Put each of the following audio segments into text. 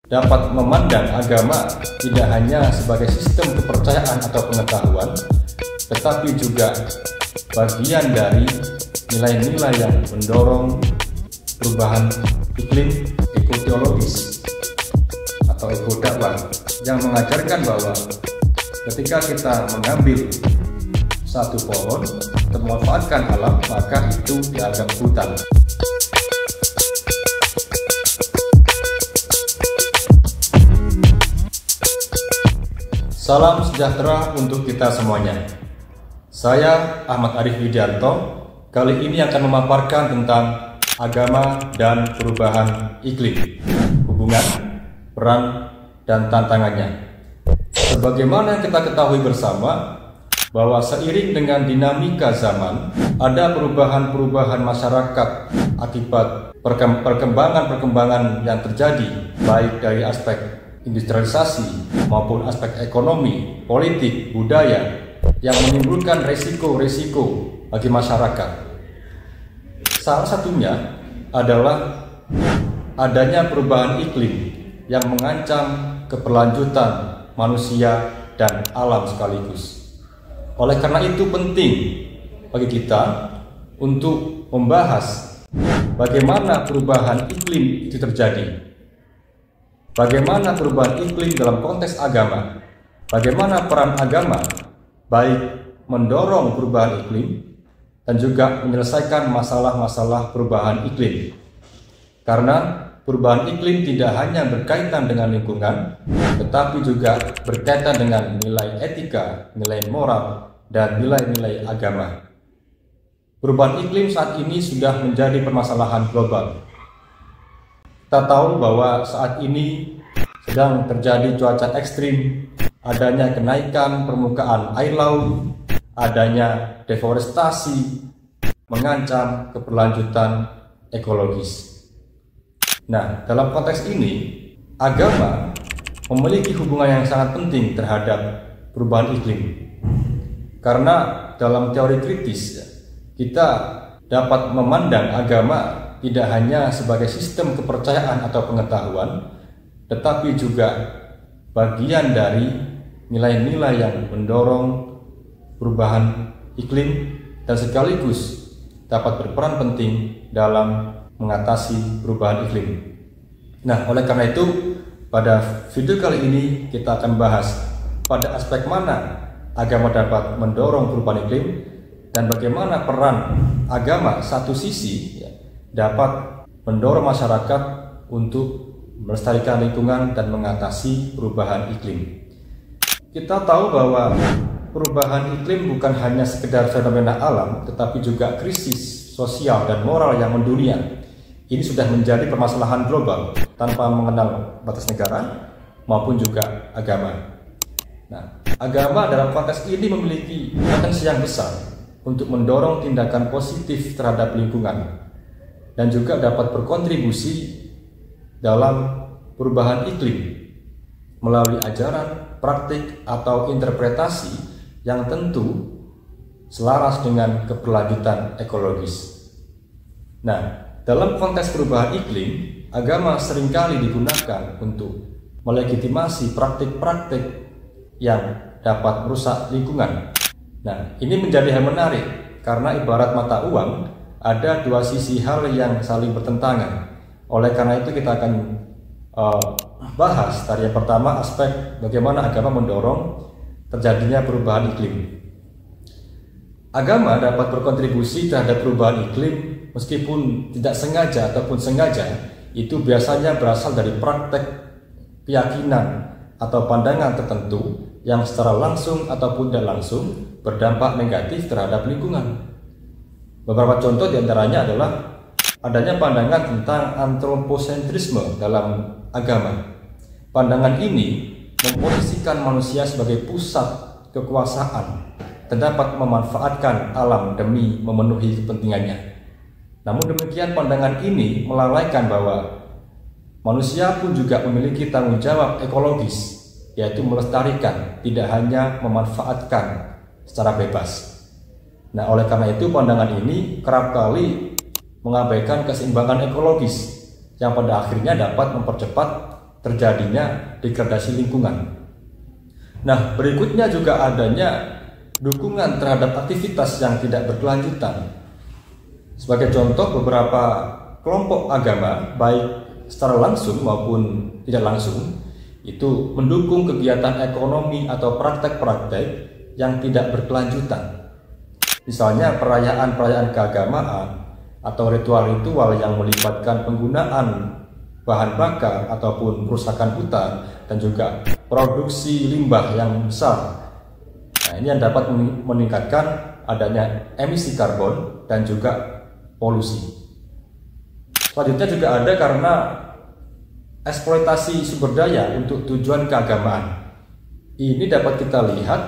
dapat memandang agama tidak hanya sebagai sistem kepercayaan atau pengetahuan, tetapi juga bagian dari nilai-nilai yang mendorong perubahan iklim ekoteologis atau ekodakwah yang mengajarkan bahwa ketika kita mengambil satu pohon untuk memanfaatkan alam, maka itu dianggap hutan. Salam sejahtera untuk kita semuanya. Saya Ahmad Arif Widianto kali ini akan memaparkan tentang agama dan perubahan iklim, hubungan, peran, dan tantangannya. Sebagaimana kita ketahui bersama bahwa seiring dengan dinamika zaman, ada perubahan-perubahan masyarakat akibat perkembangan-perkembangan yang terjadi, baik dari aspek industrialisasi maupun aspek ekonomi, politik, budaya yang menimbulkan resiko-resiko bagi masyarakat. Salah satunya adalah adanya perubahan iklim yang mengancam keberlanjutan manusia dan alam sekaligus. Oleh karena itu penting bagi kita untuk membahas bagaimana perubahan iklim itu terjadi. Bagaimana perubahan iklim dalam konteks agama? Bagaimana peran agama baik mendorong perubahan iklim dan juga menyelesaikan masalah-masalah perubahan iklim? Karena perubahan iklim tidak hanya berkaitan dengan lingkungan, tetapi juga berkaitan dengan nilai etika, nilai moral, dan nilai-nilai agama. Perubahan iklim saat ini sudah menjadi permasalahan global. Kita tahu bahwa saat ini sedang terjadi cuaca ekstrim, adanya kenaikan permukaan air laut, adanya deforestasi, mengancam keberlanjutan ekologis. Nah, dalam konteks ini, agama memiliki hubungan yang sangat penting terhadap perubahan iklim. Karena dalam teori kritis, kita dapat memandang agama tidak hanya sebagai sistem kepercayaan atau pengetahuan, tetapi juga bagian dari nilai-nilai yang mendorong perubahan iklim dan sekaligus dapat berperan penting dalam mengatasi perubahan iklim. Nah, oleh karena itu, pada video kali ini kita akan bahas pada aspek mana agama dapat mendorong perubahan iklim dan bagaimana peran agama satu sisi dapat mendorong masyarakat untuk melestarikan lingkungan dan mengatasi perubahan iklim. Kita tahu bahwa perubahan iklim bukan hanya sekedar fenomena alam, tetapi juga krisis sosial dan moral yang mendunia. Ini sudah menjadi permasalahan global tanpa mengenal batas negara maupun juga agama. Nah, agama dalam konteks ini memiliki potensi yang besar untuk mendorong tindakan positif terhadap lingkungan dan juga dapat berkontribusi dalam perubahan iklim melalui ajaran, praktik, atau interpretasi yang tentu selaras dengan keberlanjutan ekologis. Nah, dalam konteks perubahan iklim, agama seringkali digunakan untuk melegitimasi praktik-praktik yang dapat merusak lingkungan. Nah, ini menjadi hal menarik karena ibarat mata uang, ada dua sisi hal yang saling bertentangan. Oleh karena itu kita akan bahas dari yang pertama aspek bagaimana agama mendorong terjadinya perubahan iklim. Agama dapat berkontribusi terhadap perubahan iklim meskipun tidak sengaja ataupun sengaja. Itu biasanya berasal dari praktek keyakinan atau pandangan tertentu yang secara langsung ataupun tidak langsung berdampak negatif terhadap lingkungan. Beberapa contoh diantaranya adalah adanya pandangan tentang antroposentrisme dalam agama. Pandangan ini memposisikan manusia sebagai pusat kekuasaan dan dapat memanfaatkan alam demi memenuhi kepentingannya. Namun demikian, pandangan ini melalaikan bahwa manusia pun juga memiliki tanggung jawab ekologis, yaitu melestarikan, tidak hanya memanfaatkan secara bebas. Nah, oleh karena itu pandangan ini kerap kali mengabaikan keseimbangan ekologis yang pada akhirnya dapat mempercepat terjadinya degradasi lingkungan. Nah, berikutnya juga adanya dukungan terhadap aktivitas yang tidak berkelanjutan. Sebagai contoh, beberapa kelompok agama, baik secara langsung maupun tidak langsung, itu mendukung kegiatan ekonomi atau praktek-praktek yang tidak berkelanjutan. Misalnya perayaan-perayaan keagamaan atau ritual-ritual yang melibatkan penggunaan bahan bakar ataupun perusakan hutan dan juga produksi limbah yang besar. Nah, ini yang dapat meningkatkan adanya emisi karbon dan juga polusi. Selanjutnya juga ada karena eksploitasi sumber daya untuk tujuan keagamaan. Ini dapat kita lihat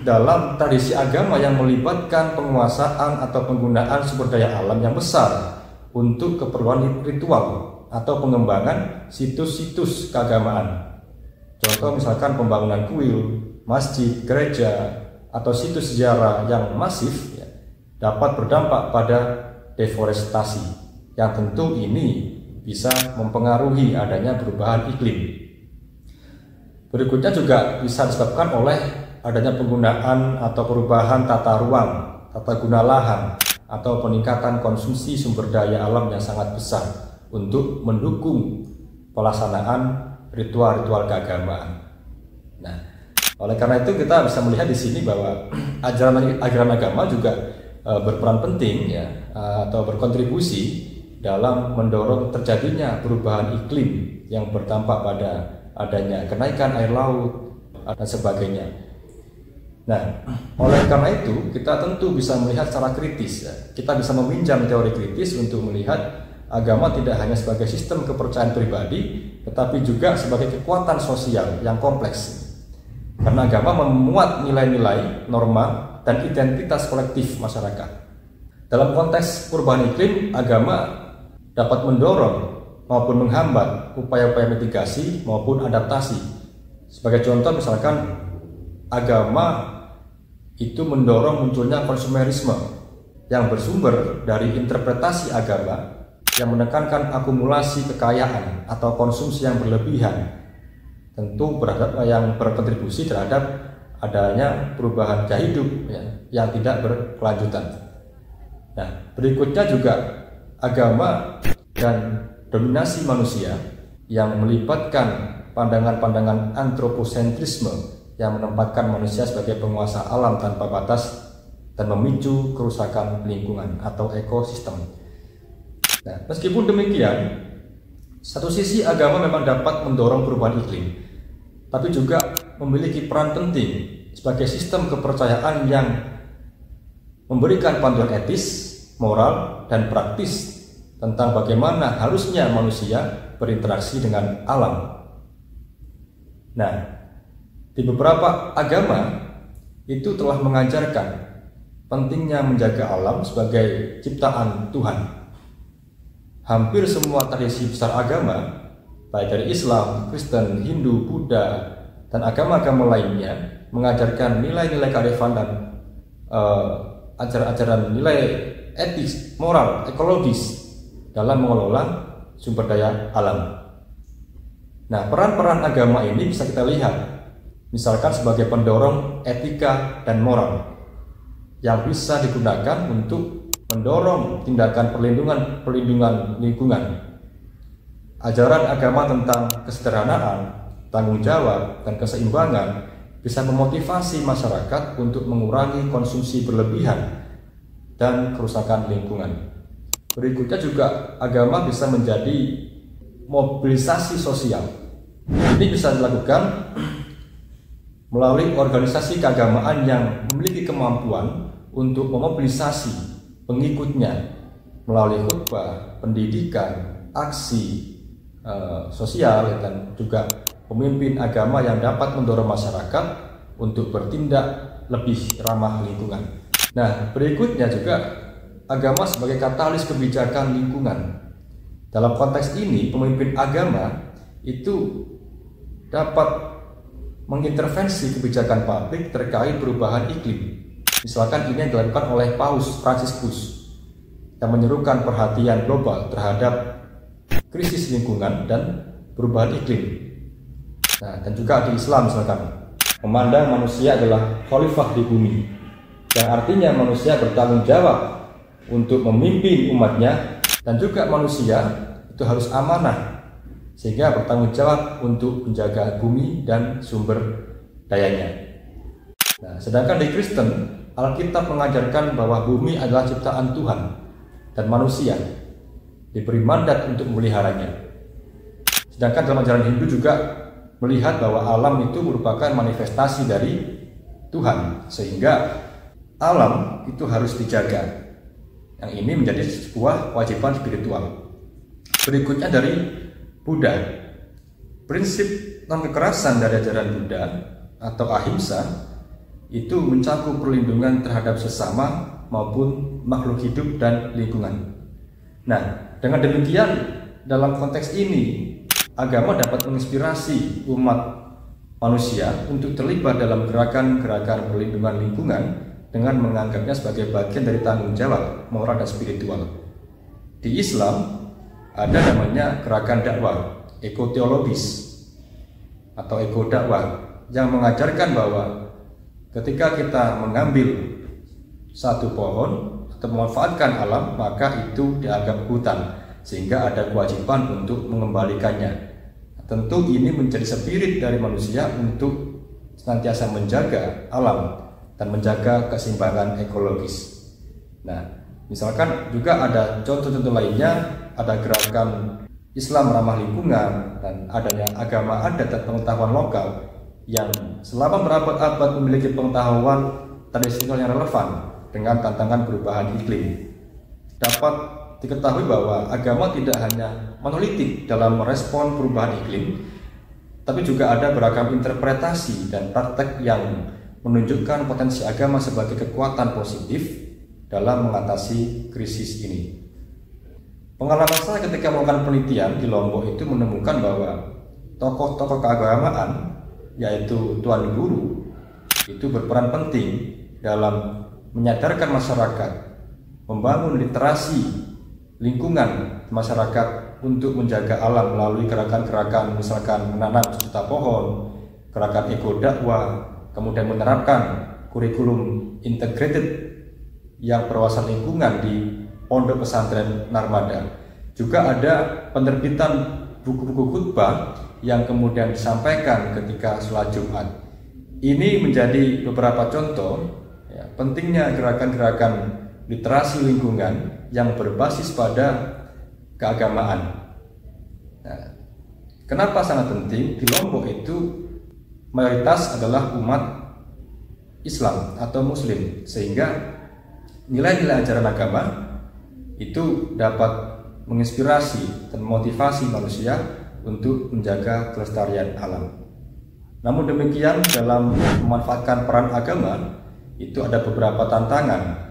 dalam tradisi agama yang melibatkan penguasaan atau penggunaan sumber daya alam yang besar untuk keperluan ritual atau pengembangan situs-situs keagamaan. Contoh misalkan pembangunan kuil, masjid, gereja, atau situs sejarah yang masif dapat berdampak pada deforestasi, yang tentu ini bisa mempengaruhi adanya perubahan iklim. Berikutnya juga bisa disebabkan oleh adanya penggunaan atau perubahan tata ruang, tata guna lahan, atau peningkatan konsumsi sumber daya alam yang sangat besar untuk mendukung pelaksanaan ritual-ritual keagamaan. Nah, oleh karena itu kita bisa melihat di sini bahwa ajaran agama juga berperan penting atau berkontribusi dalam mendorong terjadinya perubahan iklim yang berdampak pada adanya kenaikan air laut dan sebagainya. Nah, oleh karena itu kita tentu bisa melihat secara kritis. Kita bisa meminjam teori kritis untuk melihat agama tidak hanya sebagai sistem kepercayaan pribadi, tetapi juga sebagai kekuatan sosial yang kompleks. Karena agama memuat nilai-nilai, norma, dan identitas kolektif masyarakat. Dalam konteks perubahan iklim, agama dapat mendorong maupun menghambat upaya-upaya mitigasi maupun adaptasi. Sebagai contoh misalkan agama itu mendorong munculnya konsumerisme yang bersumber dari interpretasi agama yang menekankan akumulasi kekayaan atau konsumsi yang berlebihan, tentu yang berkontribusi terhadap adanya perubahan gaya hidup yang tidak berkelanjutan. Nah, berikutnya juga agama dan dominasi manusia yang melibatkan pandangan-pandangan antroposentrisme yang menempatkan manusia sebagai penguasa alam tanpa batas dan memicu kerusakan lingkungan atau ekosistem. Nah, meskipun demikian, satu sisi agama memang dapat mendorong perubahan iklim, tapi juga memiliki peran penting sebagai sistem kepercayaan yang memberikan panduan etis, moral, dan praktis tentang bagaimana harusnya manusia berinteraksi dengan alam. Nah, di beberapa agama itu telah mengajarkan pentingnya menjaga alam sebagai ciptaan Tuhan. Hampir semua tradisi besar agama, baik dari Islam, Kristen, Hindu, Buddha, dan agama-agama lainnya, mengajarkan nilai-nilai kearifan dan ajaran-ajaran nilai etis, moral, ekologis dalam mengelola sumber daya alam. Nah, peran-peran agama ini bisa kita lihat, misalkan sebagai pendorong etika dan moral yang bisa digunakan untuk mendorong tindakan perlindungan lingkungan. Ajaran agama tentang kesederhanaan, tanggung jawab, dan keseimbangan bisa memotivasi masyarakat untuk mengurangi konsumsi berlebihan dan kerusakan lingkungan. Berikutnya juga agama bisa menjadi mobilisasi sosial. Ini bisa dilakukan melalui organisasi keagamaan yang memiliki kemampuan untuk memobilisasi pengikutnya melalui khutbah, pendidikan, aksi sosial, dan juga pemimpin agama yang dapat mendorong masyarakat untuk bertindak lebih ramah lingkungan. Nah, berikutnya juga agama sebagai katalis kebijakan lingkungan. Dalam konteks ini, pemimpin agama itu dapat mengintervensi kebijakan publik terkait perubahan iklim. Misalkan ini yang dilakukan oleh Paus Fransiskus yang menyerukan perhatian global terhadap krisis lingkungan dan perubahan iklim. Nah, dan juga di Islam misalkan, memandang manusia adalah khalifah di bumi, yang artinya manusia bertanggung jawab untuk memimpin umatnya, dan juga manusia itu harus amanah, sehingga bertanggung jawab untuk menjaga bumi dan sumber dayanya. Nah, sedangkan di Kristen, Alkitab mengajarkan bahwa bumi adalah ciptaan Tuhan dan manusia diberi mandat untuk memeliharanya. Sedangkan dalam ajaran Hindu juga melihat bahwa alam itu merupakan manifestasi dari Tuhan, sehingga alam itu harus dijaga. Yang ini menjadi sebuah kewajiban spiritual. Berikutnya dari Buddha. Prinsip non-kekerasan dari ajaran Buddha atau ahimsa itu mencakup perlindungan terhadap sesama maupun makhluk hidup dan lingkungan. Nah, dengan demikian dalam konteks ini agama dapat menginspirasi umat manusia untuk terlibat dalam gerakan-gerakan perlindungan lingkungan dengan menganggapnya sebagai bagian dari tanggung jawab moral dan spiritual. Di Islam ada namanya gerakan dakwah ekoteologis atau ekodakwah yang mengajarkan bahwa ketika kita mengambil satu pohon atau memanfaatkan alam, maka itu dianggap hutan, sehingga ada kewajiban untuk mengembalikannya. Tentu ini menjadi spirit dari manusia untuk senantiasa menjaga alam dan menjaga keseimbangan ekologis. Nah, misalkan juga ada contoh-contoh lainnya, ada gerakan Islam ramah lingkungan dan adanya agama adat dan pengetahuan lokal yang selama berabad-abad memiliki pengetahuan tradisional yang relevan dengan tantangan perubahan iklim. Dapat diketahui bahwa agama tidak hanya monolitik dalam merespon perubahan iklim, tapi juga ada beragam interpretasi dan praktek yang menunjukkan potensi agama sebagai kekuatan positif dalam mengatasi krisis ini. Pengalaman saya ketika melakukan penelitian di Lombok itu menemukan bahwa tokoh-tokoh keagamaan, yaitu Tuan Guru, itu berperan penting dalam menyadarkan masyarakat, membangun literasi lingkungan masyarakat untuk menjaga alam melalui gerakan-gerakan misalkan menanam sejuta pohon, gerakan ekodakwah, kemudian menerapkan kurikulum integrated yang berwawasan lingkungan di pondok pesantren Narmada. Juga ada penerbitan buku-buku khutbah yang kemudian disampaikan ketika sholat Jumat. Ini menjadi beberapa contoh pentingnya gerakan-gerakan literasi lingkungan yang berbasis pada keagamaan. Nah, kenapa sangat penting? Di Lombok itu mayoritas adalah umat Islam atau Muslim, sehingga nilai-nilai ajaran agama itu dapat menginspirasi dan memotivasi manusia untuk menjaga kelestarian alam. Namun demikian, dalam memanfaatkan peran agama itu ada beberapa tantangan,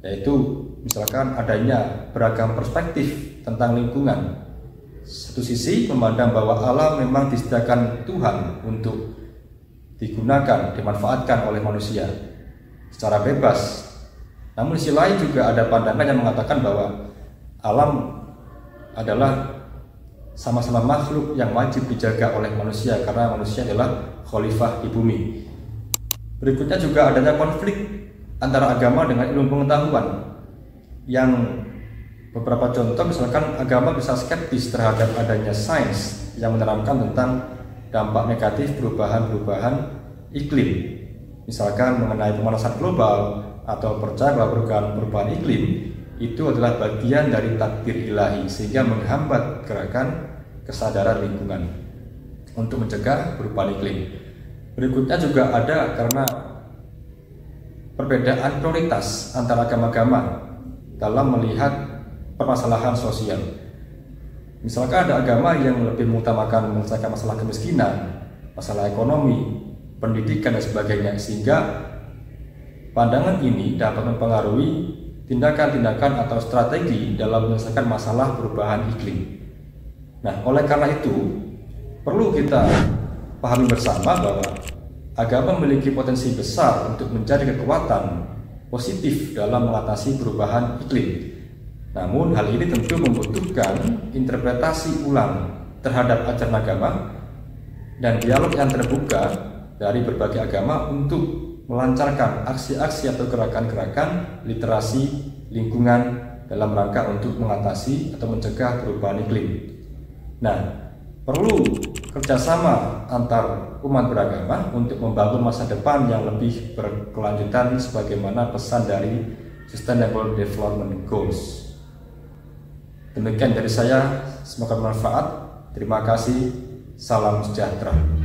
yaitu misalkan adanya beragam perspektif tentang lingkungan. Satu sisi memandang bahwa alam memang disediakan Tuhan untuk digunakan, dimanfaatkan oleh manusia secara bebas. Namun di sisi lain juga ada pandangan yang mengatakan bahwa alam adalah sama-sama makhluk yang wajib dijaga oleh manusia karena manusia adalah khalifah di bumi. Berikutnya juga adanya konflik antara agama dengan ilmu pengetahuan, yang beberapa contoh misalkan agama bisa skeptis terhadap adanya sains yang menerangkan tentang dampak negatif perubahan iklim, misalkan mengenai pemanasan global, atau percaya bahwa perubahan iklim itu adalah bagian dari takdir ilahi sehingga menghambat gerakan kesadaran lingkungan untuk mencegah perubahan iklim. Berikutnya juga ada karena perbedaan prioritas antara agama-agama dalam melihat permasalahan sosial. Misalkan ada agama yang lebih mengutamakan menyelesaikan masalah kemiskinan, masalah ekonomi, pendidikan dan sebagainya, sehingga pandangan ini dapat mempengaruhi tindakan-tindakan atau strategi dalam menyelesaikan masalah perubahan iklim. Nah, oleh karena itu perlu kita pahami bersama bahwa agama memiliki potensi besar untuk menjadi kekuatan positif dalam mengatasi perubahan iklim. Namun hal ini tentu membutuhkan interpretasi ulang terhadap ajaran agama dan dialog yang terbuka dari berbagai agama untuk melancarkan aksi-aksi atau gerakan-gerakan literasi lingkungan dalam rangka untuk mengatasi atau mencegah perubahan iklim. Nah, perlu kerjasama antar umat beragama untuk membangun masa depan yang lebih berkelanjutan sebagaimana pesan dari Sustainable Development Goals. Demikian dari saya, semoga bermanfaat. Terima kasih, salam sejahtera.